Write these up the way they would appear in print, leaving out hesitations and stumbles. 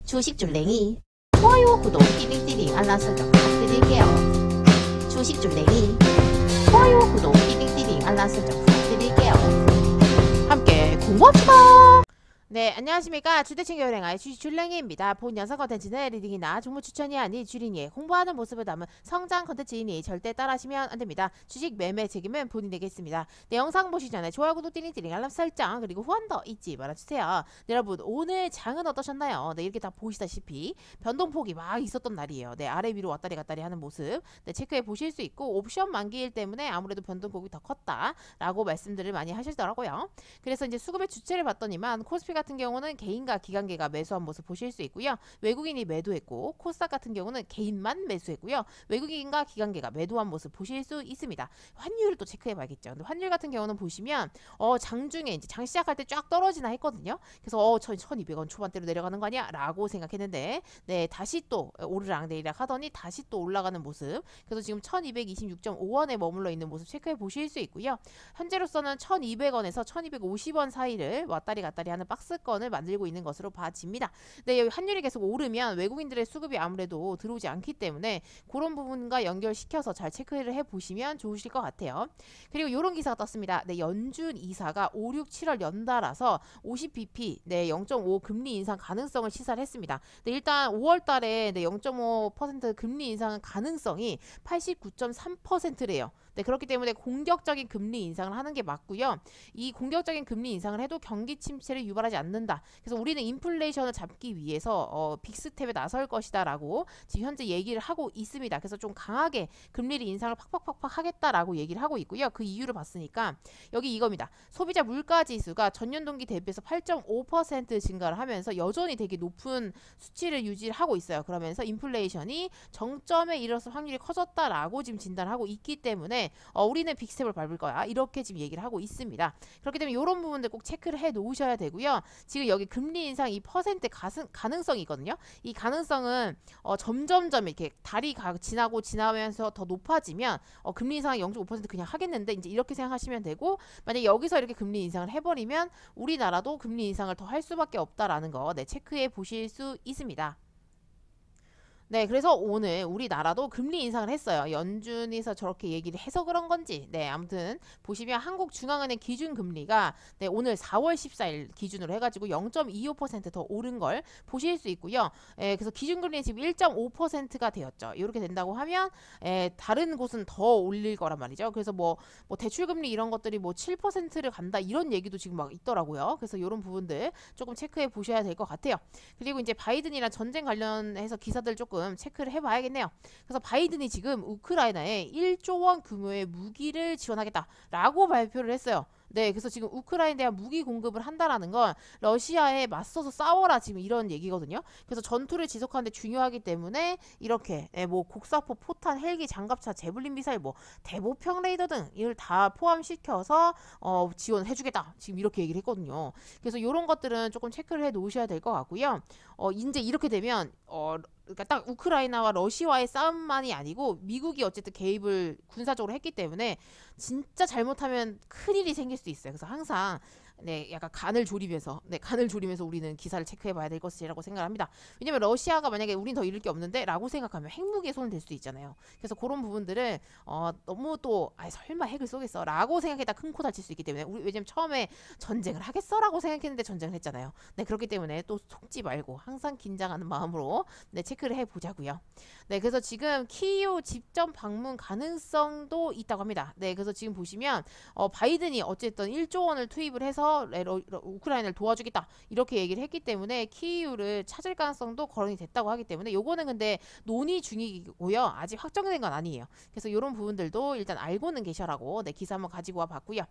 주식줄랭이 좋아요, 구독, 띠링띠링 알람 설정 부탁드릴게요. 주식줄랭이 좋아요, 구독, 띠링띠링 알람 설정 부탁드릴게요. 함께 공부합시다. 네, 안녕하십니까. 주대칭 여행아의 주식줄랭이입니다. 본 영상 컨텐츠는 리딩이나 종목 추천이 아닌 주린이의 공부하는 모습을 담은 성장 컨텐츠이니 절대 따라하시면 안됩니다. 주식 매매 책임은 본인에게 있습니다. 네, 영상 보시기 전에 좋아요, 구독, 띠링띠링 알람 설정 그리고 후원 더 잊지 말아주세요. 네, 여러분 오늘 장은 어떠셨나요? 네, 이렇게 다 보시다시피 변동폭이 막 있었던 날이에요. 네, 아래 위로 왔다리 갔다리 하는 모습 네, 체크해 보실 수 있고, 옵션 만기일 때문에 아무래도 변동폭이 더 컸다라고 말씀들을 많이 하시더라고요. 그래서 이제 수급의 주체를 봤더니만 코스피 같은 경우는 개인과 기관계가 매수한 모습 보실 수 있고요. 외국인이 매도했고, 코스닥 같은 경우는 개인만 매수했고요. 외국인과 기관계가 매도한 모습 보실 수 있습니다. 환율을 또 체크해 봐야겠죠. 근데 환율 같은 경우는 보시면 장중에 이제 장 시작할 때 쫙 떨어지나 했거든요. 그래서 1200원 초반대로 내려가는 거 아니야? 라고 생각했는데 네, 다시 또 오르락 내리락 하더니 다시 또 올라가는 모습. 그래서 지금 1226.5원에 머물러 있는 모습 체크해 보실 수 있고요. 현재로서는 1200원에서 1250원 사이를 왔다리 갔다리 하는 박스권을 만들고 있는 것으로 봐집니다. 네, 여기 환율이 계속 오르면 외국인들의 수급이 아무래도 들어오지 않기 때문에 그런 부분과 연결시켜서 잘 체크를 해보시면 좋으실 것 같아요. 그리고 이런 기사가 떴습니다. 네, 연준 이사가 5, 6, 7월 연달아서 50bp 네, 0.5 금리 인상 가능성을 시사를 했습니다. 네, 일단 5월 달에 네, 0.5% 금리 인상 가능성이 89.3%래요. 네, 그렇기 때문에 공격적인 금리 인상을 하는 게 맞고요. 이 공격적인 금리 인상을 해도 경기 침체를 유발하지 않는다. 그래서 우리는 인플레이션을 잡기 위해서 빅스텝에 나설 것이다 라고 지금 현재 얘기를 하고 있습니다. 그래서 좀 강하게 금리를 인상을 팍팍팍팍 하겠다라고 얘기를 하고 있고요. 그 이유를 봤으니까 여기 이겁니다. 소비자 물가지수가 전년 동기 대비해서 8.5% 증가를 하면서 여전히 되게 높은 수치를 유지하고 있어요. 그러면서 인플레이션이 정점에 이르렀을 확률이 커졌다라고 지금 진단을 하고 있기 때문에 우리는 빅스텝을 밟을 거야. 이렇게 지금 얘기를 하고 있습니다. 그렇기 때문에 이런 부분들 꼭 체크를 해 놓으셔야 되고요. 지금 여기 금리 인상 이 퍼센트 가능성이 있거든요. 이 가능성은 점점점 이렇게 달이 지나면서 더 높아지면 금리 인상 0.5% 그냥 하겠는데 이제 이렇게 생각하시면 되고, 만약 여기서 이렇게 금리 인상을 해버리면 우리나라도 금리 인상을 더 할 수밖에 없다라는 거 네, 체크해 보실 수 있습니다. 네, 그래서 오늘 우리나라도 금리 인상을 했어요. 연준에서 저렇게 얘기를 해서 그런 건지. 네, 아무튼 보시면 한국중앙은행 기준금리가 네, 오늘 4월 14일 기준으로 해가지고 0.25% 더 오른 걸 보실 수 있고요. 그래서 기준금리는 지금 1.5%가 되었죠. 이렇게 된다고 하면 다른 곳은 더 올릴 거란 말이죠. 그래서 뭐 대출금리 이런 것들이 뭐 7%를 간다 이런 얘기도 지금 막 있더라고요. 그래서 이런 부분들 조금 체크해 보셔야 될 것 같아요. 그리고 이제 바이든이랑 전쟁 관련해서 기사들 조금 체크를 해봐야겠네요. 그래서 바이든이 지금 우크라이나에 1조 원 규모의 무기를 지원하겠다라고 발표를 했어요. 네, 그래서 지금 우크라이나에 대한 무기 공급을 한다라는 건 러시아에 맞서서 싸워라 지금 이런 얘기거든요. 그래서 전투를 지속하는데 중요하기 때문에 이렇게 뭐 곡사포, 포탄, 헬기, 장갑차, 제블린 미사일, 뭐 대보평 레이더 등 이걸 다 포함시켜서 지원해주겠다 지금 이렇게 얘기를 했거든요. 그래서 이런 것들은 조금 체크를 해 놓으셔야 될 것 같고요. 이제 이렇게 되면 그러니까 딱 우크라이나와 러시아의 싸움만이 아니고 미국이 어쨌든 개입을 군사적으로 했기 때문에 진짜 잘못하면 큰일이 생길 수 있어요. 그래서 항상 네, 약간 간을 조리면서 우리는 기사를 체크해 봐야 될 것이라고 생각합니다. 왜냐면 러시아가 만약에 우린 더 잃을 게 없는데 라고 생각하면 핵무기에 손을 댈 수도 있잖아요. 그래서 그런 부분들을 너무 또 설마 핵을 쏘겠어 라고 생각했다 큰 코 다칠 수 있기 때문에 왜냐면 처음에 전쟁을 하겠어 라고 생각했는데 전쟁을 했잖아요. 네, 그렇기 때문에 또 속지 말고 항상 긴장하는 마음으로 네, 체크를 해 보자고요. 네, 그래서 지금 키이우 직접 방문 가능성도 있다고 합니다. 네, 그래서 지금 보시면 바이든이 어쨌든 1조 원을 투입을 해서 우크라이나를 도와주겠다 이렇게 얘기를 했기 때문에 키이우를 찾을 가능성도 거론이 됐다고 하기 때문에 요거는 근데 논의 중이고요. 아직 확정된 건 아니에요. 그래서 이런 부분들도 일단 알고는 계셔라고 네, 기사 한번 가지고 와 봤고요.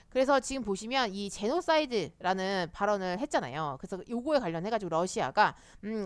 그래서 지금 보시면 이 제노사이드라는 발언을 했잖아요. 그래서 요거에 관련해가지고 러시아가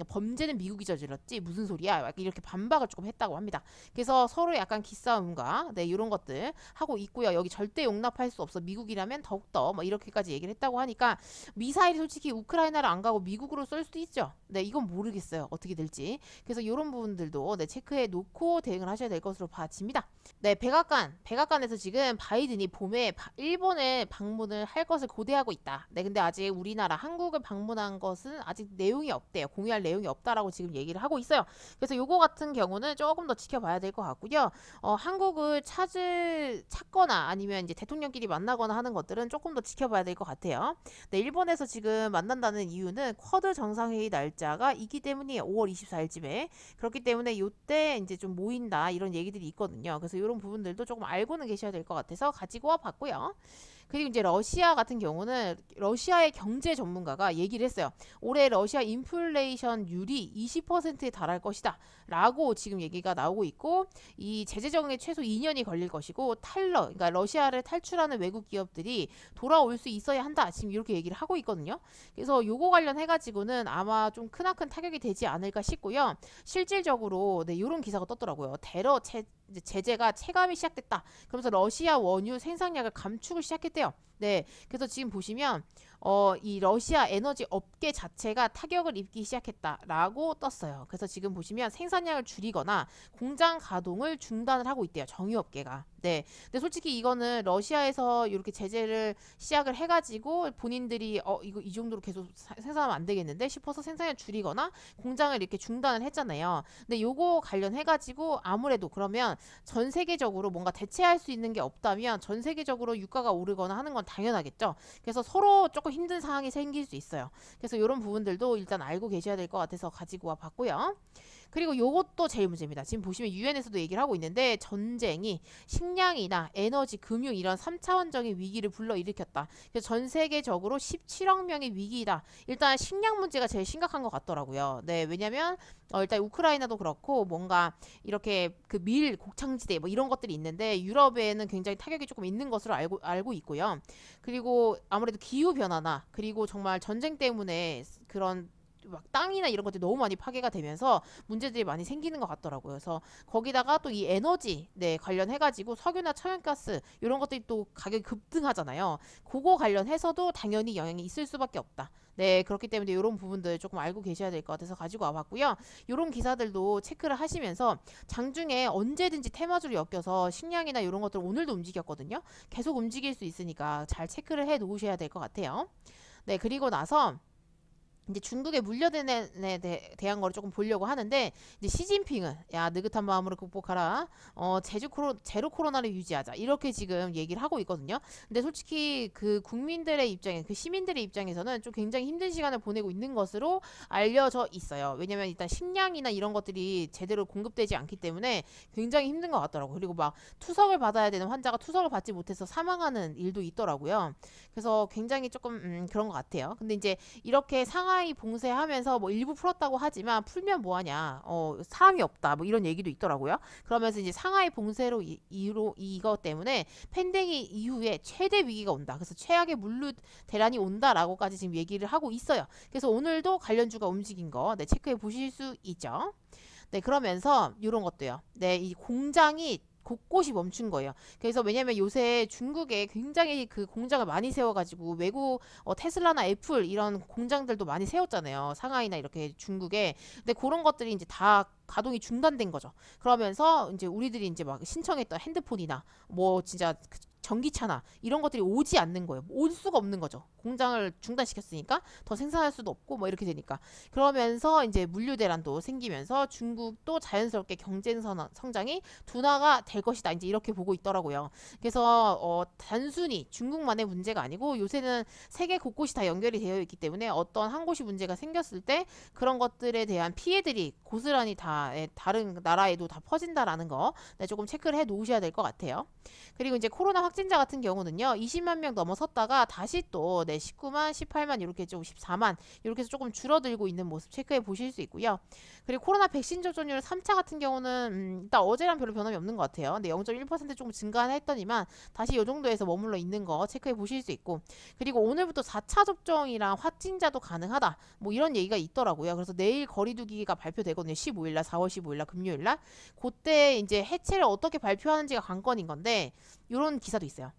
범죄는 미국이 저질렀지 무슨 소리야 이렇게 반박을 조금 했다고 합니다. 그래서 서로 약간 기싸움과 네, 이런 것들 하고 있고요. 여기 절대 용납할 수 없어. 미국이라면 더욱더 뭐 이렇게까지 얘기를 했다고 하니까 미사일이 솔직히 우크라이나를 안 가고 미국으로 쏠 수도 있죠. 네, 이건 모르겠어요. 어떻게 될지. 그래서 이런 부분들도 네, 체크해 놓고 대응을 하셔야 될 것으로 봐집니다. 네, 백악관에서 지금 바이든이 봄에 일본에 일본에 방문을 할 것을 고대하고 있다. 네, 근데 아직 우리나라 한국을 방문한 것은 아직 내용이 없대요. 공유할 내용이 없다라고 지금 얘기를 하고 있어요. 그래서 요거 같은 경우는 조금 더 지켜봐야 될 것 같고요. 한국을 찾거나 아니면 이제 대통령끼리 만나거나 하는 것들은 조금 더 지켜봐야 될 것 같아요. 네, 일본에서 지금 만난다는 이유는 쿼드 정상회의 날짜가 있기 때문이에요. 5월 24일쯤에. 그렇기 때문에 요때 이제 좀 모인다 이런 얘기들이 있거든요. 그래서 이런 부분들도 조금 알고는 계셔야 될 것 같아서 가지고 와 봤고요. 그리고 이제 러시아 같은 경우는 러시아의 경제 전문가가 얘기를 했어요. 올해 러시아 인플레이션율이 20%에 달할 것이다 라고 지금 얘기가 나오고 있고, 이 제재 적용에 최소 2년이 걸릴 것이고, 그러니까 러시아를 탈출하는 외국 기업들이 돌아올 수 있어야 한다 지금 이렇게 얘기를 하고 있거든요. 그래서 요거 관련해 가지고는 아마 좀 크나큰 타격이 되지 않을까 싶고요. 실질적으로 네, 이런 기사가 떴더라고요. 제재가 체감이 시작됐다. 그러면서 러시아 원유 생산량을 감축을 시작했대요. 네, 그래서 지금 보시면 이 러시아 에너지 업계 자체가 타격을 입기 시작했다라고 떴어요. 그래서 지금 보시면 생산량을 줄이거나 공장 가동을 중단을 하고 있대요. 정유업계가. 네, 근데 솔직히 이거는 러시아에서 이렇게 제재를 시작을 해가지고 본인들이 이거 이 정도로 계속 생산하면 안 되겠는데 싶어서 생산량을 줄이거나 공장을 이렇게 중단을 했잖아요. 근데 요거 관련해가지고 아무래도 그러면 전 세계적으로 뭔가 대체할 수 있는 게 없다면 전 세계적으로 유가가 오르거나 하는 건 당연하겠죠. 그래서 서로 조금 힘든 상황이 생길 수 있어요. 그래서 이런 부분들도 일단 알고 계셔야 될 것 같아서 가지고 와 봤고요. 그리고 요것도 제일 문제입니다. 지금 보시면 유엔에서도 얘기를 하고 있는데, 전쟁이 식량이나 에너지, 금융 이런 3차원적인 위기를 불러일으켰다. 그래서 전 세계적으로 17억 명의 위기이다. 일단 식량 문제가 제일 심각한 것 같더라고요. 네, 왜냐면 일단 우크라이나도 그렇고 뭔가 이렇게 그 밀 곡창지대 뭐 이런 것들이 있는데 유럽에는 굉장히 타격이 조금 있는 것으로 알고 있고요. 그리고 아무래도 기후 변화나 그리고 정말 전쟁 때문에 그런 막 땅이나 이런 것들이 너무 많이 파괴가 되면서 문제들이 많이 생기는 것 같더라고요. 그래서 거기다가 또 이 에너지 관련해가지고 석유나 천연가스 이런 것들이 또 가격이 급등하잖아요. 그거 관련해서도 당연히 영향이 있을 수밖에 없다. 네, 그렇기 때문에 이런 부분들 조금 알고 계셔야 될 것 같아서 가지고 와봤고요. 이런 기사들도 체크를 하시면서 장중에 언제든지 테마주로 엮여서 식량이나 이런 것들 오늘도 움직였거든요. 계속 움직일 수 있으니까 잘 체크를 해 놓으셔야 될 것 같아요. 네, 그리고 나서 이제 중국의 물려대에 대한 거를 조금 보려고 하는데, 이제 시진핑은 야 느긋한 마음으로 극복하라, 제로 코로나를 유지하자 이렇게 지금 얘기를 하고 있거든요. 근데 솔직히 그 국민들의 입장에, 그 시민들의 입장에서는 좀 굉장히 힘든 시간을 보내고 있는 것으로 알려져 있어요. 왜냐면 일단 식량이나 이런 것들이 제대로 공급되지 않기 때문에 굉장히 힘든 것 같더라고요. 그리고 막 투석을 받아야 되는 환자가 투석을 받지 못해서 사망하는 일도 있더라고요. 그래서 굉장히 조금 그런 것 같아요. 근데 이제 이렇게 상하이 봉쇄하면서 뭐 일부 풀었다고 하지만 풀면 뭐하냐, 사람이 없다 뭐 이런 얘기도 있더라고요. 그러면서 이제 상하이 봉쇄로 이것 때문에 팬데믹 이후에 최대 위기가 온다. 그래서 최악의 물류 대란이 온다라고까지 지금 얘기를 하고 있어요. 그래서 오늘도 관련주가 움직인 거 체크해 보실 수 있죠. 네, 그러면서 이런 것도요. 네, 이 공장이 곳곳이 멈춘 거예요. 그래서 왜냐면 요새 중국에 굉장히 그 공장을 많이 세워가지고 외국 테슬라나 애플 이런 공장들도 많이 세웠잖아요. 상하이나 이렇게 중국에. 근데 그런 것들이 이제 다 가동이 중단된 거죠. 그러면서 이제 우리들이 이제 막 신청했던 핸드폰이나 뭐 진짜 전기차나 이런 것들이 오지 않는 거예요. 올 수가 없는 거죠. 공장을 중단시켰으니까 더 생산할 수도 없고 뭐 이렇게 되니까. 그러면서 이제 물류 대란도 생기면서 중국도 자연스럽게 경제 성장이 둔화가 될 것이다. 이제 이렇게 보고 있더라고요. 그래서 단순히 중국만의 문제가 아니고 요새는 세계 곳곳이 다 연결이 되어 있기 때문에 어떤 한 곳이 문제가 생겼을 때 그런 것들에 대한 피해들이 고스란히 다 다른 나라에도 다 퍼진다라는 거 조금 체크를 해 놓으셔야 될 것 같아요. 그리고 이제 코로나 확진자 같은 경우는요, 20만 명 넘어섰다가 다시 또 19만, 18만 이렇게 좀 14만 이렇게 해서 조금 줄어들고 있는 모습 체크해 보실 수 있고요. 그리고 코로나 백신 접종률 3차 같은 경우는 일단 어제랑 별로 변함이 없는 것 같아요. 근데 0.1% 조금 증가했더니만 다시 이 정도에서 머물러 있는 거 체크해 보실 수 있고, 그리고 오늘부터 4차 접종이랑 확진자도 가능하다 뭐 이런 얘기가 있더라고요. 그래서 내일 거리두기가 발표되거든요. 15일날, 4월 15일날 금요일날. 그때 이제 해체를 어떻게 발표하는지가 관건인 건데 이런 기사도 있어요.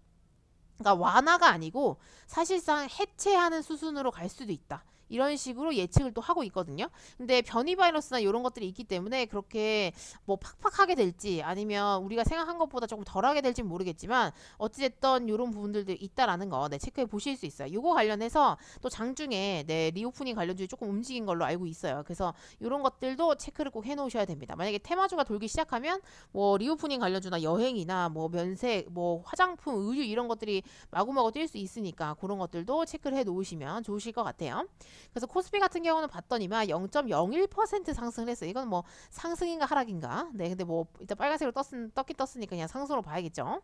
그러니까 완화가 아니고 사실상 해체하는 수순으로 갈 수도 있다. 이런 식으로 예측을 또 하고 있거든요. 근데 변이 바이러스나 이런 것들이 있기 때문에 그렇게 뭐 팍팍하게 될지 아니면 우리가 생각한 것보다 조금 덜하게 될지는 모르겠지만 어찌됐든 이런 부분들도 있다라는 거 네, 체크해 보실 수 있어요. 이거 관련해서 또 장중에 네, 리오프닝 관련주에 조금 움직인 걸로 알고 있어요. 그래서 이런 것들도 체크를 꼭 해놓으셔야 됩니다. 만약에 테마주가 돌기 시작하면 뭐 리오프닝 관련주나 여행이나 뭐 면색, 뭐 화장품, 의류 이런 것들이 마구마구 뛸 수 있으니까 그런 것들도 체크를 해 놓으시면 좋으실 것 같아요. 그래서 코스피 같은 경우는 봤더니만 0.01% 상승을 했어요. 이건 뭐 상승인가 하락인가? 네, 근데 뭐 일단 빨간색으로 떴긴 떴으니까 그냥 상승으로 봐야겠죠.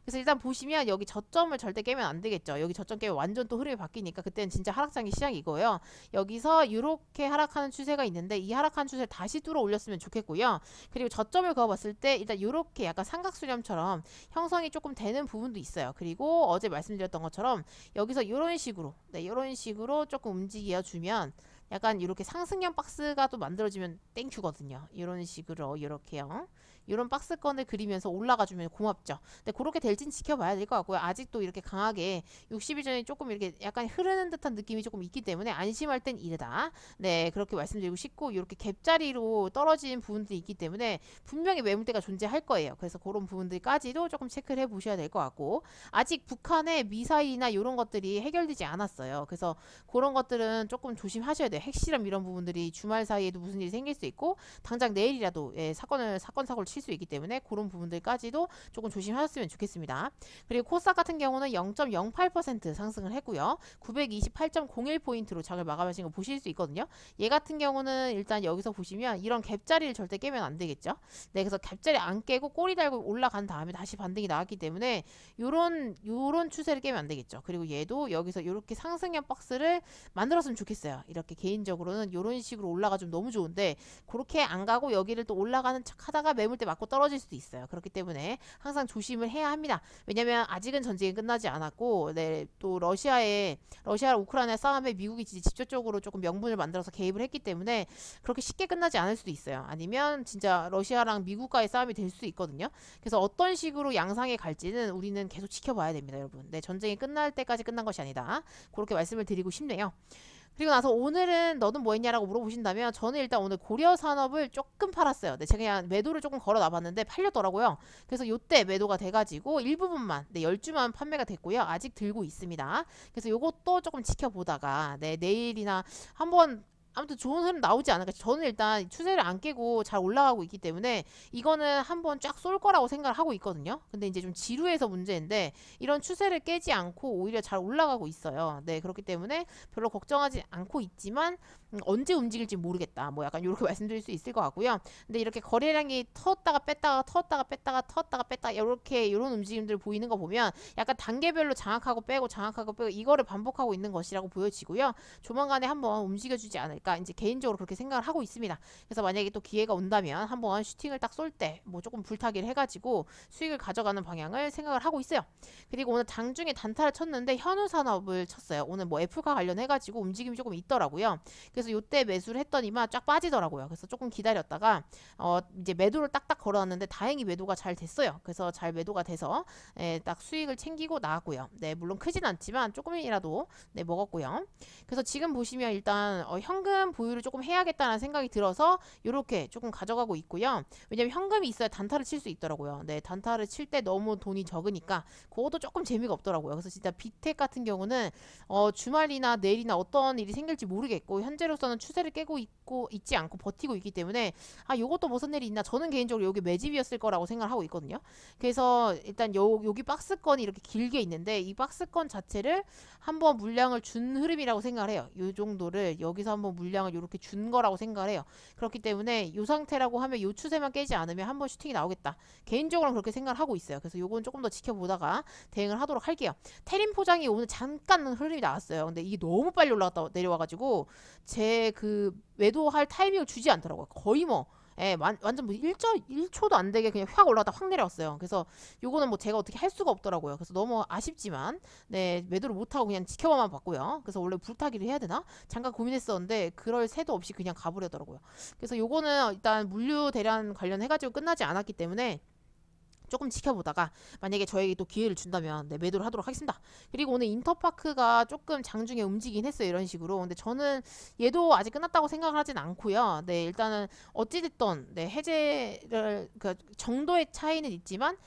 그래서 일단 보시면 여기 저점을 절대 깨면 안 되겠죠. 여기 저점 깨면 완전 또 흐름이 바뀌니까 그때는 진짜 하락장이 시작이고요. 여기서 이렇게 하락하는 추세가 있는데 이 하락한 추세를 다시 뚫어 올렸으면 좋겠고요. 그리고 저점을 그어봤을 때 일단 이렇게 약간 삼각수렴처럼 형성이 조금 되는 부분도 있어요. 그리고 어제 말씀드렸던 것처럼 여기서 이런 식으로 네, 이런 식으로 조금 움직여 주면 약간 이렇게 상승형 박스가 또 만들어지면 땡큐거든요. 이런 식으로 이렇게요. 이런 박스권을 그리면서 올라가주면 고맙죠. 근데 그렇게 될진 지켜봐야 될 것 같고요. 아직도 이렇게 강하게 60일 전에 조금 이렇게 약간 흐르는 듯한 느낌이 조금 있기 때문에 안심할 땐 이르다. 네, 그렇게 말씀드리고 싶고 이렇게 갭자리로 떨어진 부분들이 있기 때문에 분명히 매물대가 존재할 거예요. 그래서 그런 부분들까지도 조금 체크를 해보셔야 될 것 같고 아직 북한의 미사일이나 이런 것들이 해결되지 않았어요. 그래서 그런 것들은 조금 조심하셔야 돼요. 핵실험 이런 부분들이 주말 사이에도 무슨 일이 생길 수 있고 당장 내일이라도 예, 사고를 칠 수 있기 때문에 그런 부분들까지도 조금 조심하셨으면 좋겠습니다. 그리고 코스닥 같은 경우는 0.08% 상승을 했고요. 928.01포인트로 장을 마감하신 거 보실 수 있거든요. 얘 같은 경우는 일단 여기서 보시면 이런 갭자리를 절대 깨면 안 되겠죠. 네, 그래서 갭자리 안 깨고 꼬리 달고 올라간 다음에 다시 반등이 나왔기 때문에 요런 추세를 깨면 안 되겠죠. 그리고 얘도 여기서 이렇게 상승형 박스를 만들었으면 좋겠어요. 이렇게 개인적으로는 이런 식으로 올라가주면 너무 좋은데 그렇게 안 가고 여기를 또 올라가는 척 하다가 매물대 맞고 떨어질 수도 있어요. 그렇기 때문에 항상 조심을 해야 합니다. 왜냐면 아직은 전쟁이 끝나지 않았고 네, 또 러시아 우크라이나 싸움에 미국이 직접적으로 조금 명분을 만들어서 개입을 했기 때문에 그렇게 쉽게 끝나지 않을 수도 있어요. 아니면 진짜 러시아랑 미국과의 싸움이 될 수도 있거든요. 그래서 어떤 식으로 양상에 갈지는 우리는 계속 지켜봐야 됩니다, 여러분. 네, 전쟁이 끝날 때까지 끝난 것이 아니다. 그렇게 말씀을 드리고 싶네요. 그리고 나서 오늘은 너는 뭐 했냐라고 물어보신다면 저는 일단 오늘 고려산업을 조금 팔았어요. 네, 제가 그냥 매도를 조금 걸어 놔봤는데 팔렸더라고요. 그래서 요때 매도가 돼가지고 일부분만 네, 10주만 판매가 됐고요. 아직 들고 있습니다. 그래서 요것도 조금 지켜보다가 네, 내일이나 한번 아무튼 좋은 흐름 나오지 않을까. 저는 일단 추세를 안 깨고 잘 올라가고 있기 때문에 이거는 한번 쫙 쏠 거라고 생각을 하고 있거든요. 근데 이제 좀 지루해서 문제인데 이런 추세를 깨지 않고 오히려 잘 올라가고 있어요. 네, 그렇기 때문에 별로 걱정하지 않고 있지만 언제 움직일지 모르겠다. 뭐 약간 이렇게 말씀드릴 수 있을 것 같고요. 근데 이렇게 거래량이 터었다가 뺐다가 이렇게 이런 움직임들 보이는 거 보면 약간 단계별로 장악하고 빼고 이거를 반복하고 있는 것이라고 보여지고요. 조만간에 한번 움직여주지 않을까 이제 개인적으로 그렇게 생각을 하고 있습니다. 그래서 만약에 또 기회가 온다면 한번 슈팅을 딱 쏠 때 뭐 조금 불타기를 해가지고 수익을 가져가는 방향을 생각을 하고 있어요. 그리고 오늘 장중에 단타를 쳤는데 현우산업을 쳤어요. 오늘 뭐 애플과 관련해가지고 움직임이 조금 있더라고요. 그래서 요때 매수를 했더니만 쫙 빠지더라고요. 그래서 조금 기다렸다가 이제 매도를 딱딱 걸어놨는데 다행히 매도가 잘 됐어요. 그래서 잘 매도가 돼서 딱 수익을 챙기고 나왔고요. 네, 물론 크진 않지만 조금이라도 네, 먹었고요. 그래서 지금 보시면 일단 현금 보유를 조금 해야겠다는 생각이 들어서 이렇게 조금 가져가고 있고요. 왜냐면 현금이 있어야 단타를 칠 수 있더라고요. 네, 단타를 칠 때 너무 돈이 적으니까 그것도 조금 재미가 없더라고요. 그래서 진짜 빅텍 같은 경우는 주말이나 내일이나 어떤 일이 생길지 모르겠고 현재로서는 추세를 깨고 있지 않고 버티고 있기 때문에 요것도 무슨 일이 있나 저는 개인적으로 여기 매집이었을 거라고 생각을 하고 있거든요. 그래서 일단 여기 박스권이 이렇게 길게 있는데 이 박스권 자체를 한번 물량을 준 흐름이라고 생각을 해요. 이 정도를 여기서 한번 물량을 이렇게 준 거라고 생각을 해요. 그렇기 때문에 이 상태라고 하면 이 추세만 깨지 않으면 한번 슈팅이 나오겠다. 개인적으로는 그렇게 생각을 하고 있어요. 그래서 요건 조금 더 지켜보다가 대응을 하도록 할게요. 테린 포장이 오늘 잠깐 흐름이 나왔어요. 근데 이게 너무 빨리 올라갔다 내려와가지고 제 그 매도할 타이밍을 주지 않더라고요. 거의 뭐 완전 뭐 1초도 안 되게 그냥 확 올라갔다 확 내려왔어요. 그래서 요거는 뭐 제가 어떻게 할 수가 없더라고요. 그래서 너무 아쉽지만 네, 매도를 못하고 그냥 지켜만 봤고요. 그래서 원래 불타기를 해야 되나? 잠깐 고민했었는데 그럴 새도 없이 그냥 가버리더라고요. 그래서 요거는 일단 물류 대란 관련해가지고 끝나지 않았기 때문에 조금 지켜보다가 만약에 저에게 또 기회를 준다면 네, 매도를 하도록 하겠습니다. 그리고 오늘 인터파크가 조금 장중에 움직이긴 했어요. 이런 식으로. 근데 저는 얘도 아직 끝났다고 생각을 하진 않고요. 네, 일단은 어찌됐던 네, 해제를 그 정도의 차이는 있지만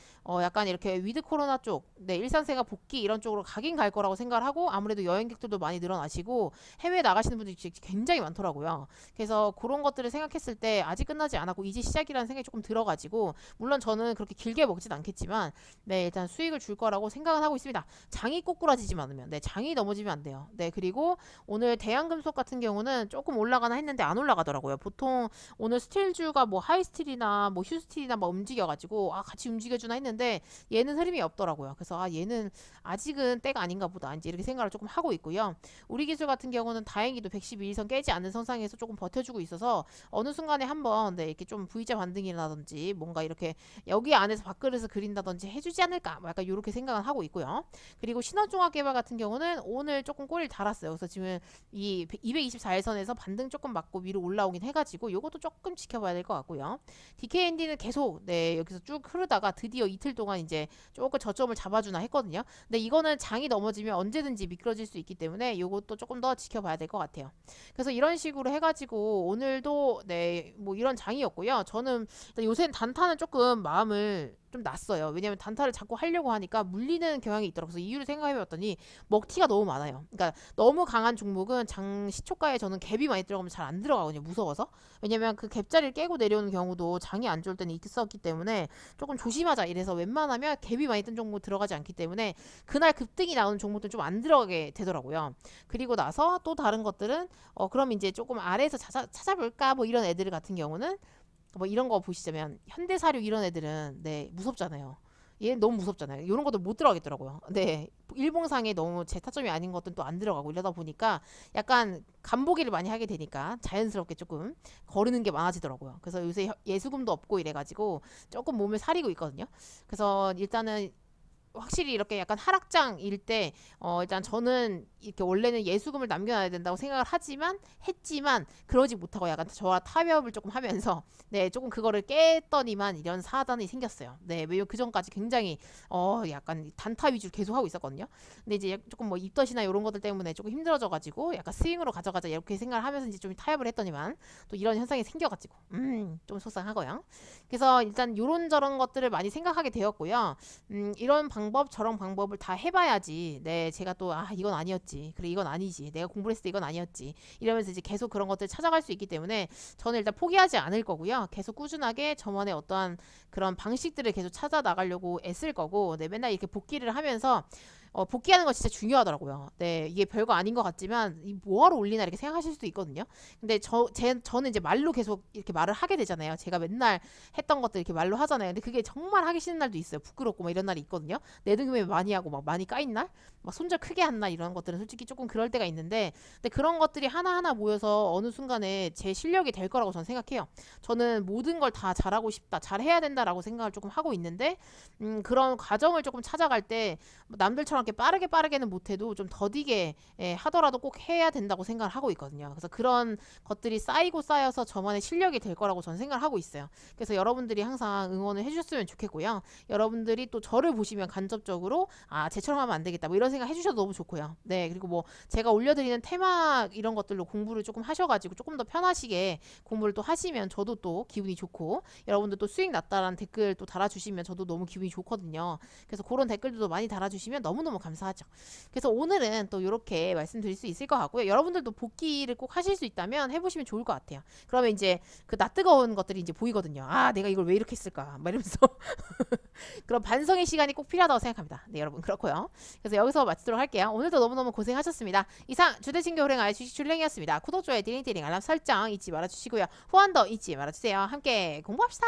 약간 이렇게 위드 코로나 쪽, 네, 일산세가 복귀 이런 쪽으로 가긴 갈 거라고 생각을 하고 아무래도 여행객들도 많이 늘어나시고 해외에 나가시는 분들이 굉장히 많더라고요. 그래서 그런 것들을 생각했을 때 아직 끝나지 않았고 이제 시작이라는 생각이 조금 들어가지고 물론 저는 그렇게 길게 먹진 않겠지만 네, 일단 수익을 줄 거라고 생각은 하고 있습니다. 장이 꼬꾸라지지만 않으면 네, 장이 넘어지면 안 돼요. 네, 그리고 오늘 대한금속 같은 경우는 조금 올라가나 했는데 안 올라가더라고요. 보통 오늘 스틸주가 뭐 하이스틸이나 뭐 휴스틸이나 뭐 움직여가지고 아 같이 움직여주나 했는데 얘는 흐름이 없더라고요. 그래서 아 얘는 아직은 때가 아닌가 보다 이제 이렇게 생각을 조금 하고 있고요. 우리 기술 같은 경우는 다행히도 112일선 깨지 않는 선상에서 조금 버텨주고 있어서 어느 순간에 한번 네, 이렇게 좀 V자 반등이라든지 뭔가 이렇게 여기 안에서 밥그릇을 그린다든지 해주지 않을까 뭐 약간 이렇게 생각은 하고 있고요. 그리고 신원종합개발 같은 경우는 오늘 조금 꼬리를 달았어요. 그래서 지금 이 224일선에서 반등 조금 맞고 위로 올라오긴 해가지고 이것도 조금 지켜봐야 될 것 같고요. DKND는 계속 네 여기서 쭉 흐르다가 드디어 이틀 동안 이제 조금 저점을 잡아주나 했거든요. 근데 이거는 장이 넘어지면 언제든지 미끄러질 수 있기 때문에 이것도 조금 더 지켜봐야 될 것 같아요. 그래서 이런 식으로 해가지고 오늘도 네 뭐 이런 장이었고요. 저는 요새는 단타는 조금 마음을 좀 났어요. 왜냐면 단타를 자꾸 하려고 하니까 물리는 경향이 있더라고요. 그래서 이유를 생각해봤더니 먹튀가 너무 많아요. 그러니까 너무 강한 종목은 장 시초가에 저는 갭이 많이 들어가면 잘 안 들어가거든요. 무서워서. 왜냐면 그 갭자리를 깨고 내려오는 경우도 장이 안 좋을 때는 있었기 때문에 조금 조심하자 이래서 웬만하면 갭이 많이 뜬 종목 들어가지 않기 때문에 그날 급등이 나오는 종목들은 좀 안 들어가게 되더라고요. 그리고 나서 또 다른 것들은 그럼 이제 조금 아래에서 찾아볼까 뭐 이런 애들 같은 경우는 뭐 이런 거 보시자면 현대사료 이런 애들은 네 무섭잖아요. 얘는 너무 무섭잖아요. 이런 것도 못 들어가겠더라고요. 네 일봉상에 너무 제 타점이 아닌 것들은 또 안 들어가고 이러다 보니까 약간 간보기를 많이 하게 되니까 자연스럽게 조금 거르는 게 많아지더라고요. 그래서 요새 예수금도 없고 이래가지고 조금 몸을 사리고 있거든요. 그래서 일단은 확실히 이렇게 약간 하락장일 때 일단 저는 이렇게 원래는 예수금을 남겨놔야 된다고 생각을 했지만 그러지 못하고 약간 저와 타협을 조금 하면서 네 조금 그거를 깼더니만 이런 사단이 생겼어요. 네 왜요 그 전까지 굉장히 약간 단타 위주로 계속 하고 있었거든요. 근데 이제 조금 뭐 입덧이나 이런 것들 때문에 조금 힘들어져가지고 약간 스윙으로 가져가자 이렇게 생각을 하면서 이제 좀 타협을 했더니만 또 이런 현상이 생겨가지고 좀 속상하고요. 그래서 일단 요런저런 것들을 많이 생각하게 되었고요. 이런 방법 저런 방법을 다 해봐야지 네 제가 또 이건 아니었지 그래 이건 아니지 내가 공부를 했을 때 이건 아니었지 이러면서 이제 계속 그런 것들 찾아갈 수 있기 때문에 저는 일단 포기하지 않을 거고요. 계속 꾸준하게 저만의 어떠한 그런 방식들을 계속 찾아 나가려고 애쓸 거고 네 맨날 이렇게 복귀를 하면서 복귀하는 거 진짜 중요하더라고요. 네, 이게 별거 아닌 것 같지만 이 뭐하러 올리나 이렇게 생각하실 수도 있거든요. 근데 저는 이제 말로 계속 이렇게 말을 하게 되잖아요. 제가 맨날 했던 것들 이렇게 말로 하잖아요. 근데 그게 정말 하기 싫은 날도 있어요. 부끄럽고 막 이런 날이 있거든요. 내 등급에 많이 하고 막 많이 까인 날, 막 손절 크게 한 날 이런 것들은 솔직히 조금 그럴 때가 있는데, 근데 그런 것들이 하나하나 모여서 어느 순간에 제 실력이 될 거라고 저는 생각해요. 저는 모든 걸 다 잘하고 싶다, 잘해야 된다라고 생각을 조금 하고 있는데, 그런 과정을 조금 찾아갈 때 남들처럼 이렇게 빠르게는 못해도 좀 더디게 하더라도 꼭 해야 된다고 생각을 하고 있거든요. 그래서 그런 것들이 쌓이고 쌓여서 저만의 실력이 될 거라고 저는 생각을 하고 있어요. 그래서 여러분들이 항상 응원을 해주셨으면 좋겠고요. 여러분들이 또 저를 보시면 간접적으로 쟤처럼 하면 안 되겠다 뭐 이런 생각 해주셔도 너무 좋고요. 네, 그리고 뭐 제가 올려드리는 테마 이런 것들로 공부를 조금 하셔가지고 조금 더 편하시게 공부를 또 하시면 저도 또 기분이 좋고, 여러분들 또 수익 났다라는 댓글 또 달아주시면 저도 너무 기분이 좋거든요. 그래서 그런 댓글들도 많이 달아주시면 너무너무 감사하죠. 그래서 오늘은 또 이렇게 말씀드릴 수 있을 것 같고요. 여러분들도 복귀를 꼭 하실 수 있다면 해보시면 좋을 것 같아요. 그러면 이제 그 낯뜨거운 것들이 이제 보이거든요. 내가 이걸 왜 이렇게 했을까 막 이러면서 그런 반성의 시간이 꼭 필요하다고 생각합니다. 네, 여러분 그렇고요. 그래서 여기서 마치도록 할게요. 오늘도 너무너무 고생하셨습니다. 이상 주대신교 호랭아의 주식 줄랭이었습니다. 구독, 좋아요, 띠링띠링 알람 설정 잊지 말아주시고요. 후원도 잊지 말아주세요. 함께 공부합시다.